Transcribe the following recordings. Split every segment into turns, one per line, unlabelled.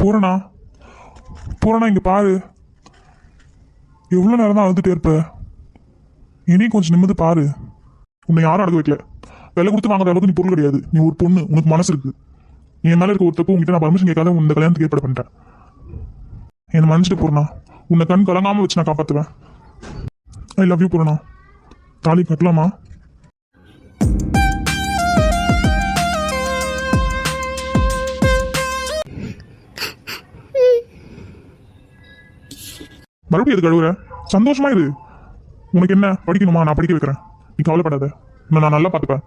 பூரணா பூரணா இங்க பாரு. எவ்வளோ நேரம் தான் அழுதுட்டே இருப்ப? இனி கொஞ்சம் நிம்மதி பாரு. உன்னை யாரும் அடக்க வைக்கல. விலை கொடுத்து வாங்குற அளவுக்கு நீ பொருள் கிடையாது. நீ ஒரு பொண்ணு, உனக்கு மனசு இருக்கு. என் மேல இருக்க ஒரு தப்பு உங்ககிட்ட நான் பர்மிஷன் கேட்காத உன் கல்யாணத்துக்கு ஏற்பாடு பண்ணிட்டேன். என்னை மன்னிச்சுட்டு பூரணா. உன்னை கண் கலங்காம வச்சு நான் காப்பாத்துவேன். I love you Poorna. தாலி கட்டலாமா? மறுபடியும் எது கழுவுற? சந்தோஷமா இரு. உனக்கு என்ன படிக்கணுமா? நான் படிக்க வைக்கிறேன். நீ கவலைப்படாத. இன்னும் நான் நல்லா பார்த்துப்பேன்.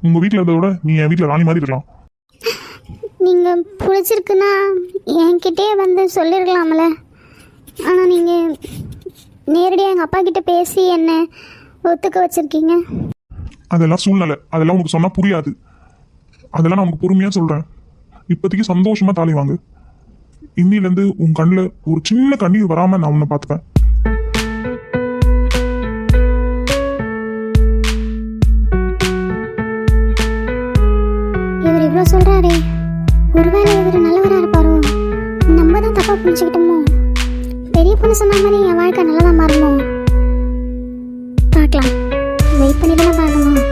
உங்க வீட்டில் இருந்ததை விட நீ என் வீட்டில் ராணி மாதிரி இருக்கலாம்.
நீங்க பிடிச்சிருக்குன்னா என்கிட்டே வந்து சொல்லிருக்கலாம்ல. ஆனால் நீங்கள் நேரடியாக எங்கள் அப்பா கிட்ட பேசி என்ன ஒத்துக்க வச்சிருக்கீங்க.
அதெல்லாம் சூழ்நிலை. அதெல்லாம் உனக்கு சொன்னா புரியாது. அதெல்லாம் நான் உனக்கு பொறுமையா சொல்றேன். இப்போதைக்கு சந்தோஷமா தாலி வாங்கு. இன்னிலேருந்து உன் கண்ணில் ஒரு சின்ன கண்ணீர் வராம நான் உன்னை பார்த்துப்பேன்.
இவர் இவ்வளோ சொல்றாரே, ஒருவேளை இவர் நல்லவராக இருப்பாரோ? நம்ம தான் தப்பா புரிஞ்சுக்கிட்டோமோ? பெரிய பொண்ணு சொன்ன மாதிரி என் வாழ்க்கை நல்லதா மாறுமோ? பார்க்கலாம். வெயிட் பண்ணி தானே பார்க்கணும்.